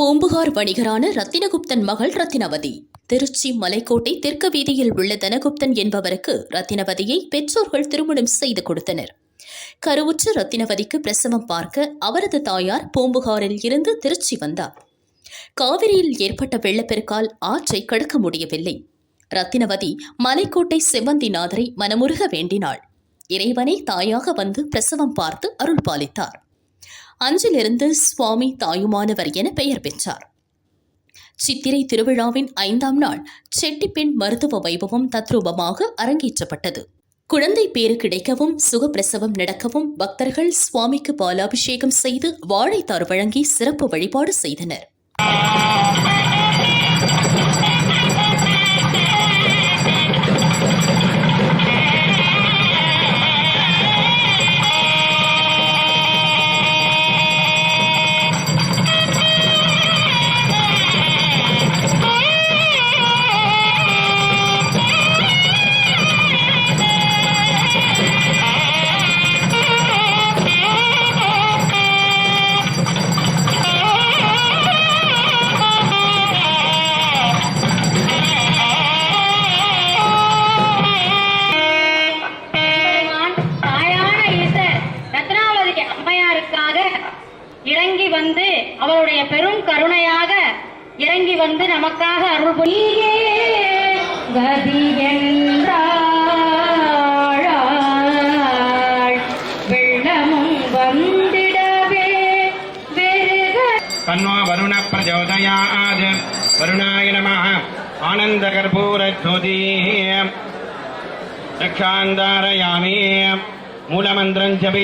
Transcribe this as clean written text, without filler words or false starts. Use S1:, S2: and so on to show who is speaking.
S1: பூம்புகார் வணிகரான ரத்தினகுப்தன் மகள் ரத்தினவதி. திருச்சி மலைக்கோட்டை தெற்கு வீதியில் உள்ள தனகுப்தன் என்பவருக்கு ரத்தினவதியை பெற்றோர்கள் திருமணம் செய்து கொடுத்தனர். கருவுற்ற ரத்தினவதிக்கு பிரசவம் பார்க்க அவரது தாயார் பூம்புகாரில் இருந்து திருச்சி வந்தார். காவிரியில் ஏற்பட்ட வெள்ளப்பெருக்கால் ஆற்றை கடக்க முடியவில்லை. ரத்தினவதி மலைக்கோட்டை செவ்வந்திநாதரை மனமுருக வேண்டினாள். இறைவனை தாயாக வந்து பிரசவம் பார்த்து அருள் பாலித்தார். அஞ்சிலிருந்து சுவாமி தாயுமானவர் என பெயர் பெற்றார். சித்திரை திருவிழாவின் 5ஆம் நாள் செட்டிப்பெண் மருத்துவ வைபவம் தத்ரூபமாக அரங்கேற்றப்பட்டது. குழந்தை பேறு கிடைக்கவும் சுகப்பிரசவம் நடக்கவும் பக்தர்கள் சுவாமிக்கு பாலாபிஷேகம் செய்து வாழைத்தார் வழங்கி சிறப்பு வழிபாடு செய்தனர்.
S2: இறங்கி வந்து அவருடைய பெரும் கருணையாக இறங்கி வந்து நமக்காக அருள் புரியே கதி என்றாள் வெள்ளமும் வந்திடவே
S3: தன்னோ வருண பிரச்சோதயாத் வருணாய நமः ஆனந்த கர்ப்பூர ஜோதி ரக்ஷாந்தாரயாமி மூலமந்திரம் ஜபி